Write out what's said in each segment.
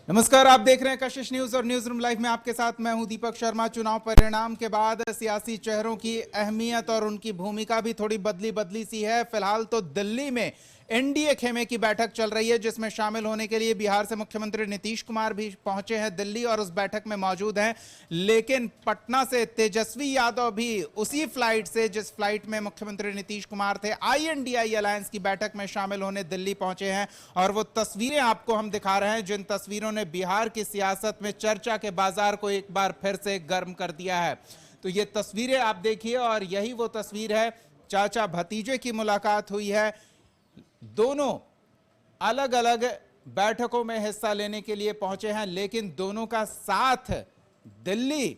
नमस्कार, आप देख रहे हैं कशिश न्यूज और न्यूज रूम लाइव में आपके साथ मैं हूं दीपक शर्मा। चुनाव परिणाम के बाद सियासी चेहरों की अहमियत और उनकी भूमिका भी थोड़ी बदली बदली सी है। फिलहाल तो दिल्ली में एनडीए खेमे की बैठक चल रही है, जिसमें शामिल होने के लिए बिहार से मुख्यमंत्री नीतीश कुमार भी पहुंचे हैं दिल्ली और उस बैठक में मौजूद हैं। लेकिन पटना से तेजस्वी यादव भी उसी फ्लाइट से जिस फ्लाइट में मुख्यमंत्री नीतीश कुमार थे, INDI अलायंस की बैठक में शामिल होने दिल्ली पहुंचे हैं। और वो तस्वीरें आपको हम दिखा रहे हैं जिन तस्वीरों ने बिहार की सियासत में चर्चा के बाजार को एक बार फिर से गर्म कर दिया है। तो ये तस्वीरें आप देखिए और यही वो तस्वीर है, चाचा भतीजे की मुलाकात हुई है। दोनों अलग अलग बैठकों में हिस्सा लेने के लिए पहुंचे हैं, लेकिन दोनों का साथ दिल्ली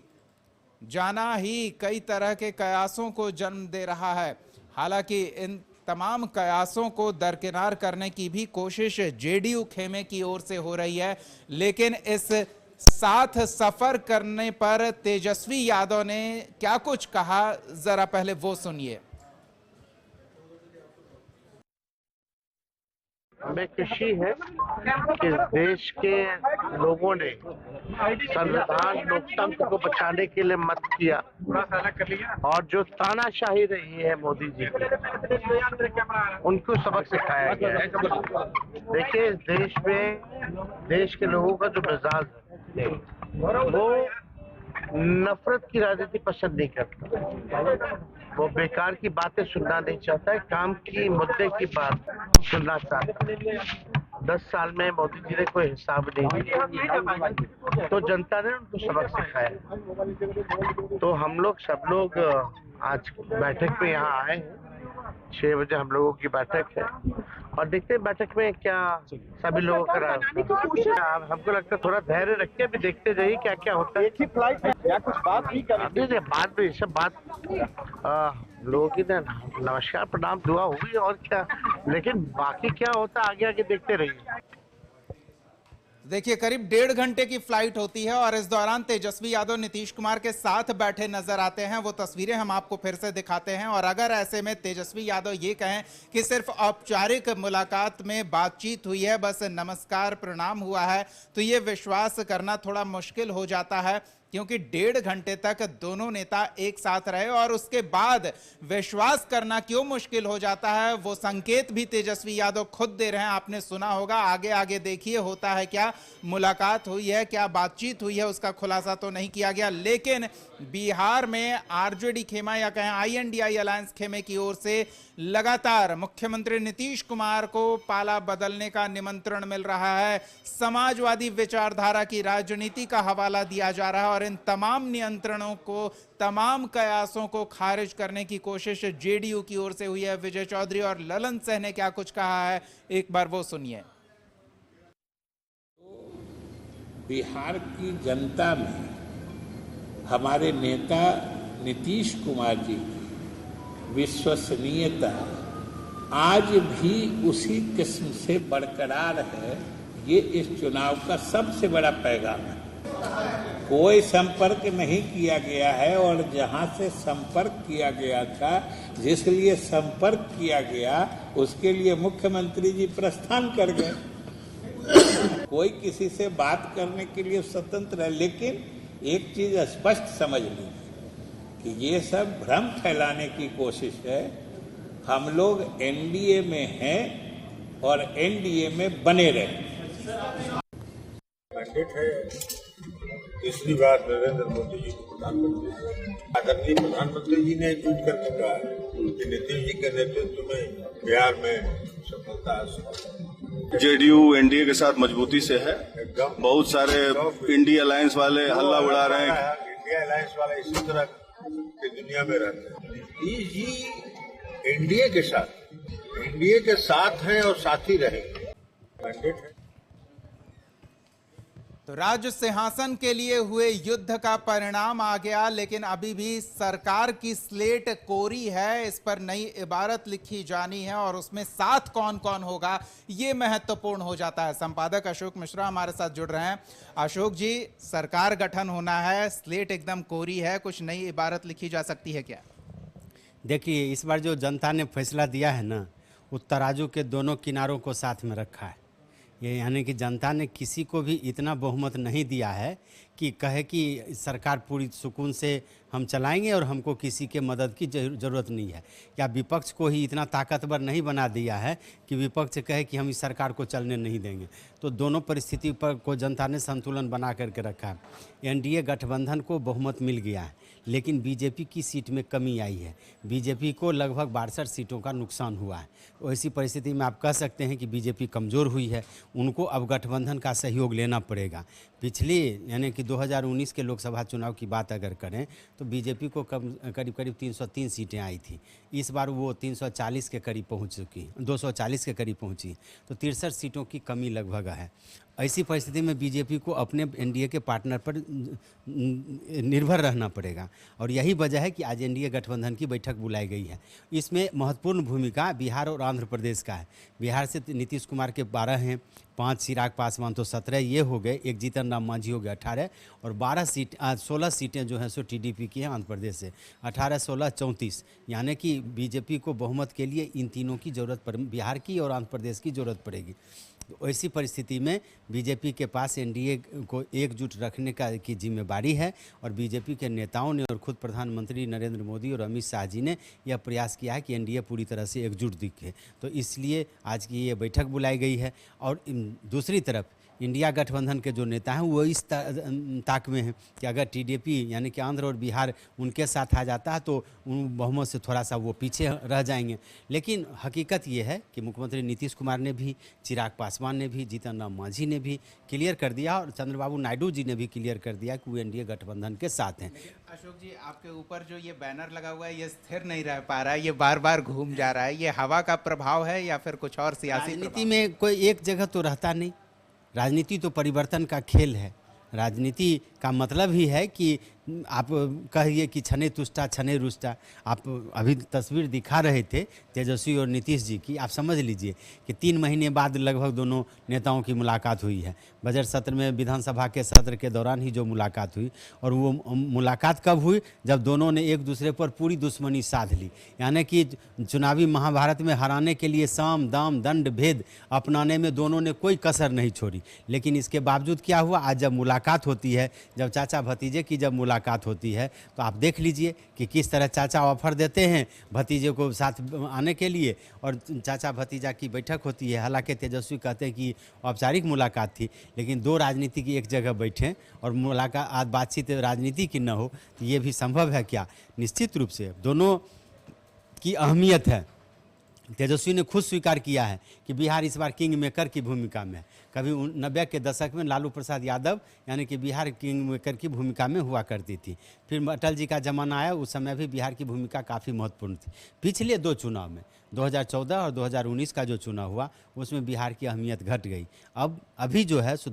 जाना ही कई तरह के कयासों को जन्म दे रहा है। हालांकि इन तमाम कयासों को दरकिनार करने की भी कोशिश जेडीयू खेमे की ओर से हो रही है, लेकिन इस साथ सफर करने पर तेजस्वी यादव ने क्या कुछ कहा, जरा पहले वो सुनिए। हमें खुशी है कि देश के लोगों ने संविधान लोकतंत्र को बचाने के लिए मत किया और जो तानाशाही रही है मोदी जी की, उनको सबक सिखाया गया है। देखिए, इस देश में देश के लोगों का जो मिजाज है वो नफरत की राजनीति पसंद नहीं करता, वो बेकार की बातें सुनना नहीं चाहता है, काम की मुद्दे की बात सुनना चाहता है। 10 साल में मोदी जी ने कोई हिसाब नहीं दिया, तो जनता ने उनको सबक सिखाया। तो हम लोग सब लोग आज बैठक पे यहाँ आए हैं। 6 बजे हम लोगों की बैठक है और देखते हैं बैठक में क्या सभी लोगों का। हमको लगता है थोड़ा धैर्य रख के अभी देखते जाइए क्या क्या होता है। एक ही फ्लाइट में क्या कुछ बात भी करेंगे? बाद में सब बात लोगों की ना नमस्कार प्रणाम दुआ हुई और क्या, लेकिन बाकी क्या होता आगे आगे देखते रहिए। देखिए, करीब 1.5 घंटे की फ्लाइट होती है और इस दौरान तेजस्वी यादव नीतीश कुमार के साथ बैठे नजर आते हैं। वो तस्वीरें हम आपको फिर से दिखाते हैं। और अगर ऐसे में तेजस्वी यादव ये कहें कि सिर्फ औपचारिक मुलाकात में बातचीत हुई है, बस नमस्कार प्रणाम हुआ है, तो ये विश्वास करना थोड़ा मुश्किल हो जाता है, क्योंकि 1.5 घंटे तक दोनों नेता एक साथ रहे और उसके बाद विश्वास करना क्यों मुश्किल हो जाता है, वो संकेत भी तेजस्वी यादव खुद दे रहे हैं। आपने सुना होगा, आगे आगे देखिए होता है क्या, मुलाकात हुई है, क्या बातचीत हुई है, उसका खुलासा तो नहीं किया गया। लेकिन बिहार में आरजेडी खेमा या कहें INDI अलायंस खेमे की ओर से लगातार मुख्यमंत्री नीतीश कुमार को पाला बदलने का निमंत्रण मिल रहा है। समाजवादी विचारधारा की राजनीति का हवाला दिया जा रहा है और इन तमाम नियंत्रणों को, तमाम कयासों को खारिज करने की कोशिश जेडीयू की ओर से हुई है। विजय चौधरी और ललन सिंह ने क्या कुछ कहा है, एक बार वो सुनिए। बिहार की जनता में हमारे नेता नीतीश कुमार जी की विश्वसनीयता आज भी उसी किस्म से बरकरार है। ये इस चुनाव का सबसे बड़ा पैगाम है। कोई संपर्क नहीं किया गया है और जहां से संपर्क किया गया था, जिस लिए संपर्क किया गया, उसके लिए मुख्यमंत्री जी प्रस्थान कर गए। कोई किसी से बात करने के लिए स्वतंत्र है, लेकिन एक चीज स्पष्ट समझ लीजिए कि ये सब भ्रम फैलाने की कोशिश है। हम लोग NDA में हैं और NDA में बने रहे। मैंडेट है तीसरी बार नरेंद्र मोदी जी को प्रधानमंत्री, आदरणीय प्रधानमंत्री जी ने ट्वीट करके कहा कि नीतीश जी के नेतृत्व में बिहार में सफलता हासिल। जेडीयू NDA के साथ मजबूती से है। बहुत सारे इंडिया अलायंस वाले हल्ला उड़ा रहे हैं। इंडिया अलायंस वाले इसी तरह की दुनिया में रहते हैं। नीतीश जी NDA के साथ हैं और साथ ही रहेंगे। मैंडेट है। तो राज्य सिंहासन के लिए हुए युद्ध का परिणाम आ गया, लेकिन अभी भी सरकार की स्लेट कोरी है। इस पर नई इबारत लिखी जानी है और उसमें साथ कौन कौन होगा, ये महत्वपूर्ण हो जाता है। संपादक अशोक मिश्रा हमारे साथ जुड़ रहे हैं। अशोक जी, सरकार गठन होना है, स्लेट एकदम कोरी है, कुछ नई इबारत लिखी जा सकती है क्या? देखिए, इस बार जो जनता ने फैसला दिया है ना, वो तराजू के दोनों किनारों को साथ में रखा है। ये यानी कि जनता ने किसी को भी इतना बहुमत नहीं दिया है कि कहे कि सरकार पूरी सुकून से हम चलाएंगे और हमको किसी के मदद की ज़रूरत नहीं है, या विपक्ष को ही इतना ताकतवर नहीं बना दिया है कि विपक्ष कहे कि हम इस सरकार को चलने नहीं देंगे। तो दोनों परिस्थिति पर को जनता ने संतुलन बना करके रखा है। एनडीए गठबंधन को बहुमत मिल गया है, लेकिन बीजेपी की सीट में कमी आई है। बीजेपी को लगभग 62 सीटों का नुकसान हुआ है। ऐसी परिस्थिति में आप कह सकते हैं कि बीजेपी कमज़ोर हुई है, उनको अब गठबंधन का सहयोग लेना पड़ेगा। पिछले यानी कि 2019 के लोकसभा चुनाव की बात अगर करें तो बीजेपी को करीब करीब 303 सीटें आई थी। इस बार वो 340 के करीब पहुंच चुकी, 240 के करीब पहुंची, तो 63 सीटों की कमी लगभग है। ऐसी परिस्थिति में बीजेपी को अपने एनडीए के पार्टनर पर निर्भर रहना पड़ेगा, और यही वजह है कि आज एनडीए गठबंधन की बैठक बुलाई गई है। इसमें महत्वपूर्ण भूमिका बिहार और आंध्र प्रदेश का है। बिहार से नीतीश कुमार के 12 हैं, 5 चिराग पासवान तो 17 ये हो गए, एक जीतन राम मांझी हो गए 18, और 16 सीटें जो हैं सो टीडीपी की हैं आंध्र प्रदेश से, 18, 16, 34। यानी कि बीजेपी को बहुमत के लिए इन तीनों की ज़रूरत पड़, बिहार की और आंध्र प्रदेश की ज़रूरत पड़ेगी। तो ऐसी परिस्थिति में बीजेपी के पास एनडीए को एकजुट रखने की जिम्मेदारी है, और बीजेपी के नेताओं ने और खुद प्रधानमंत्री नरेंद्र मोदी और अमित शाह जी ने यह प्रयास किया है कि एनडीए पूरी तरह से एकजुट दिखे। तो इसलिए आज की ये बैठक बुलाई गई है। और दूसरी तरफ इंडिया गठबंधन के जो नेता हैं वो इस ताक में हैं कि अगर टीडीपी यानी कि आंध्र और बिहार उनके साथ आ जाता है तो उन बहुमत से थोड़ा सा वो पीछे रह जाएंगे। लेकिन हकीकत ये है कि मुख्यमंत्री नीतीश कुमार ने भी, चिराग पासवान ने भी, जीतन राम मांझी ने भी क्लियर कर दिया, और चंद्रबाबू नायडू जी ने भी क्लियर कर दिया कि वो एनडीए गठबंधन के साथ हैं। अशोक जी, आपके ऊपर जो ये बैनर लगा हुआ है ये स्थिर नहीं रह पा रहा है, ये बार बार घूम जा रहा है, ये हवा का प्रभाव है या फिर कुछ और सियासी राजनीति में कोई एक जगह तो रहता नहीं। राजनीति तो परिवर्तन का खेल है। राजनीति का मतलब ही है कि आप कहिए कि छने तुष्टा छने रुष्टा। आप अभी तस्वीर दिखा रहे थे तेजस्वी और नीतीश जी की, आप समझ लीजिए कि 3 महीने बाद लगभग दोनों नेताओं की मुलाकात हुई है। बजट सत्र में, विधानसभा के सत्र के दौरान ही जो मुलाकात हुई, और वो मुलाकात कब हुई? जब दोनों ने एक दूसरे पर पूरी दुश्मनी साध ली। यानी कि चुनावी महाभारत में हराने के लिए साम दाम दंड भेद अपनाने में दोनों ने कोई कसर नहीं छोड़ी। लेकिन इसके बावजूद क्या हुआ? आज जब मुलाकात होती है, जब चाचा भतीजे की जब मुलाकात होती है, तो आप देख लीजिए कि किस तरह चाचा ऑफर देते हैं भतीजे को साथ आने के लिए, और चाचा भतीजा की बैठक होती है। हालांकि तेजस्वी कहते हैं कि औपचारिक मुलाकात थी, लेकिन 2 राजनीति की एक जगह बैठें और मुलाकात बातचीत राजनीति की न हो, तो ये भी संभव है क्या? निश्चित रूप से दोनों की अहमियत है। तेजस्वी ने खुद स्वीकार किया है कि बिहार इस बार किंग मेकर की भूमिका में है। कभी 90 के दशक में लालू प्रसाद यादव यानी कि बिहार किंग मेकर की भूमिका में हुआ करती थी। फिर अटल जी का जमाना आया, उस समय भी बिहार की भूमिका काफ़ी महत्वपूर्ण थी। पिछले 2 चुनाव में 2014 और 2019 का जो चुनाव हुआ उसमें बिहार की अहमियत घट गई। अभी जो है सो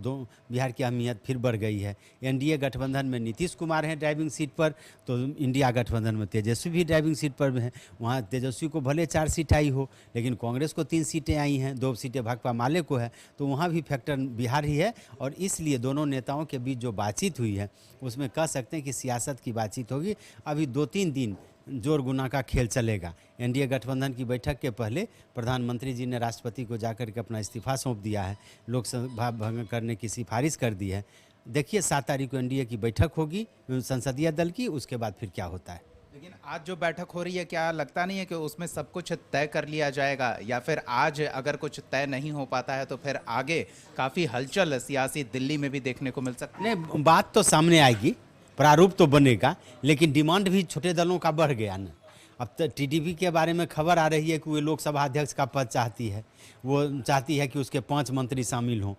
बिहार की अहमियत फिर बढ़ गई है। एनडीए गठबंधन में नीतीश कुमार हैं ड्राइविंग सीट पर, तो इंडिया गठबंधन में तेजस्वी भी ड्राइविंग सीट पर हैं। वहाँ तेजस्वी को भले 4 सीट आई हो, लेकिन कांग्रेस को 3 सीटें आई हैं, 2 सीटें भाकपा माले को है, तो वहाँ भी फैक्टर बिहार ही है। और इसलिए दोनों नेताओं के बीच जो बातचीत हुई है उसमें कह सकते हैं कि सियासत की बातचीत होगी। अभी 2-3 दिन जोर गुना का खेल चलेगा। एनडीए गठबंधन की बैठक के पहले प्रधानमंत्री जी ने राष्ट्रपति को जाकर के अपना इस्तीफा सौंप दिया है, लोकसभा भंग करने की सिफारिश कर दी है। देखिए 7 तारीख को एनडीए की बैठक होगी संसदीय दल की, उसके बाद फिर क्या होता है। लेकिन आज जो बैठक हो रही है, क्या लगता नहीं है कि उसमें सब कुछ तय कर लिया जाएगा, या फिर आज अगर कुछ तय नहीं हो पाता है तो फिर आगे काफ़ी हलचल सियासी दिल्ली में भी देखने को मिल सकती है? नहीं, बात तो सामने आएगी, प्रारूप तो बनेगा, लेकिन डिमांड भी छोटे दलों का बढ़ गया ना। अब तो टीडीपी के बारे में खबर आ रही है कि वो लोकसभा अध्यक्ष का पद चाहती है। वो चाहती है कि उसके 5 मंत्री शामिल हों।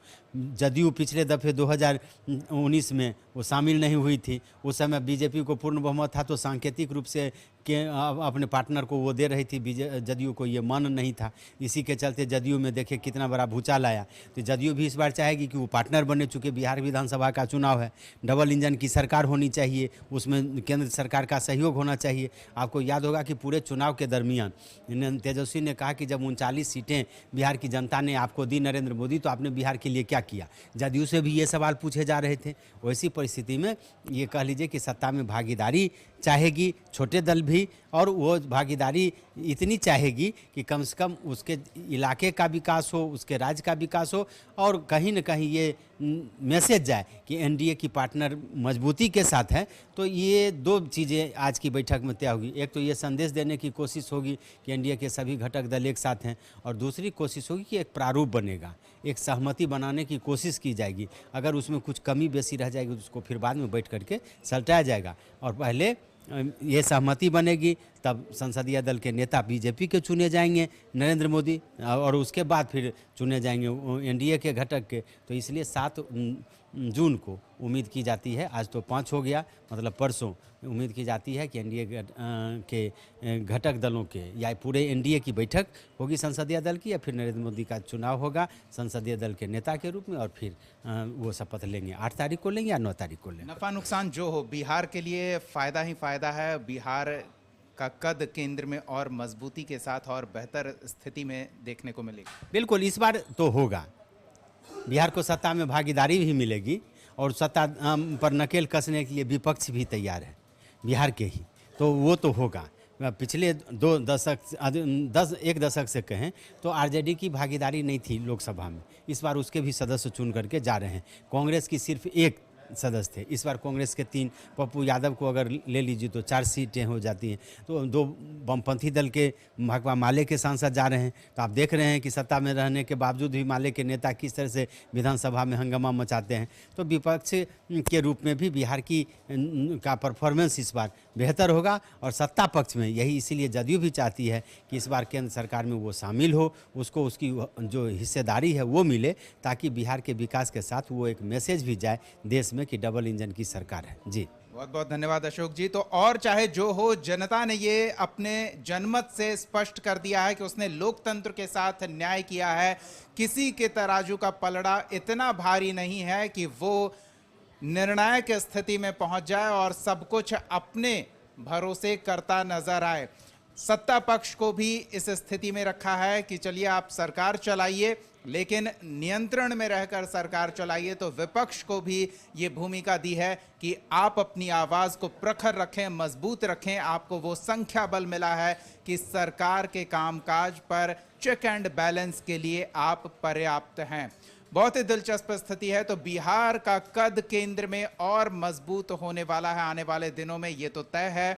जदयू पिछले दफ़े 2019 में वो शामिल नहीं हुई थी। उस समय बीजेपी को पूर्ण बहुमत था, तो सांकेतिक रूप से अपने पार्टनर को वो दे रही थी। जदयू को ये मन नहीं था। इसी के चलते जदयू में देखिए कितना बड़ा भूचाल आया। तो जदयू भी इस बार चाहेगी कि वो पार्टनर बने, चूँकि बिहार विधानसभा का चुनाव है, डबल इंजन की सरकार होनी चाहिए, उसमें केंद्र सरकार का सहयोग होना चाहिए। आपको याद होगा कि पूरे चुनाव के दरमियान तेजस्वी ने कहा कि जब 39 सीटें बिहार की जनता ने आपको दी नरेंद्र मोदी, तो आपने बिहार के लिए क्या किया? जदयू से भी ये सवाल पूछे जा रहे थे। वैसी परिस्थिति में ये कह लीजिए कि सत्ता में भागीदारी चाहेगी, छोटे दल भी भी, और वो भागीदारी इतनी चाहेगी कि कम से कम उसके इलाके का विकास हो, उसके राज्य का विकास हो, और कहीं न कहीं ये मैसेज जाए कि एनडीए की पार्टनर मजबूती के साथ है। तो ये दो चीज़ें आज की बैठक में तय होगी। एक तो ये संदेश देने की कोशिश होगी कि एनडीए के सभी घटक दल एक साथ हैं, और दूसरी कोशिश होगी कि एक प्रारूप बनेगा, एक सहमति बनाने की कोशिश की जाएगी। अगर उसमें कुछ कमी बेसी रह जाएगी तो उसको फिर बाद में बैठ करके सलटाया जाएगा, और पहले ये सहमति बनेगी, तब संसदीय दल के नेता बीजेपी के चुने जाएंगे नरेंद्र मोदी, और उसके बाद फिर चुने जाएंगे एनडीए के घटक के। तो इसलिए 7 जून को उम्मीद की जाती है, आज तो 5 हो गया, मतलब परसों उम्मीद की जाती है कि एनडीए के घटक दलों के या पूरे एनडीए की बैठक होगी संसदीय दल की, या फिर नरेंद्र मोदी का चुनाव होगा संसदीय दल के नेता के रूप में, और फिर वो शपथ लेंगे। 8 तारीख को लेंगे या 9 तारीख को लेंगे। नफा नुकसान जो हो, बिहार के लिए फ़ायदा ही फ़ायदा है। बिहार का कद केंद्र में और मजबूती के साथ और बेहतर स्थिति में देखने को मिलेगी। बिल्कुल, इस बार तो होगा। बिहार को सत्ता में भागीदारी भी मिलेगी, और सत्ता पर नकेल कसने के लिए विपक्ष भी तैयार है बिहार के ही, तो वो तो होगा। पिछले 1 दशक से कहें तो आरजेडी की भागीदारी नहीं थी लोकसभा में, इस बार उसके भी सदस्य चुन करके जा रहे हैं। कांग्रेस की सिर्फ 1 सदस्य थे, इस बार कांग्रेस के 3, पप्पू यादव को अगर ले लीजिए तो 4 सीटें हो जाती हैं। तो 2 वामपंथी दल के भाकपा माले के सांसद जा रहे हैं। तो आप देख रहे हैं कि सत्ता में रहने के बावजूद भी माले के नेता किस तरह से विधानसभा में हंगामा मचाते हैं। तो विपक्ष के रूप में भी बिहार की का परफॉर्मेंस इस बार बेहतर होगा, और सत्ता पक्ष में यही इसीलिए जदयू भी चाहती है कि इस बार केंद्र सरकार में वो शामिल हो, उसको उसकी जो हिस्सेदारी है वो मिले, ताकि बिहार के विकास के साथ वो एक मैसेज भी जाए देश में कि डबल इंजन की सरकार है। जी, बहुत बहुत धन्यवाद अशोक जी। तो और चाहे जो हो, जनता ने ये अपने जनमत से स्पष्ट कर दिया है कि उसने लोकतंत्र के साथ न्याय किया है। किसी के तराजू का पलड़ा इतना भारी नहीं है कि वो निर्णायक स्थिति में पहुंच जाए और सब कुछ अपने भरोसे करता नजर आए। सत्ता पक्ष को भी इस स्थिति में रखा है कि चलिए आप सरकार चलाइए, लेकिन नियंत्रण में रहकर सरकार चलाइए। तो विपक्ष को भी ये भूमिका दी है कि आप अपनी आवाज को प्रखर रखें, मजबूत रखें। आपको वो संख्या बल मिला है कि सरकार के कामकाज पर चेक एंड बैलेंस के लिए आप पर्याप्त हैं। बहुत ही दिलचस्प स्थिति है। तो बिहार का कद केंद्र में और मजबूत होने वाला है आने वाले दिनों में, ये तो तय है।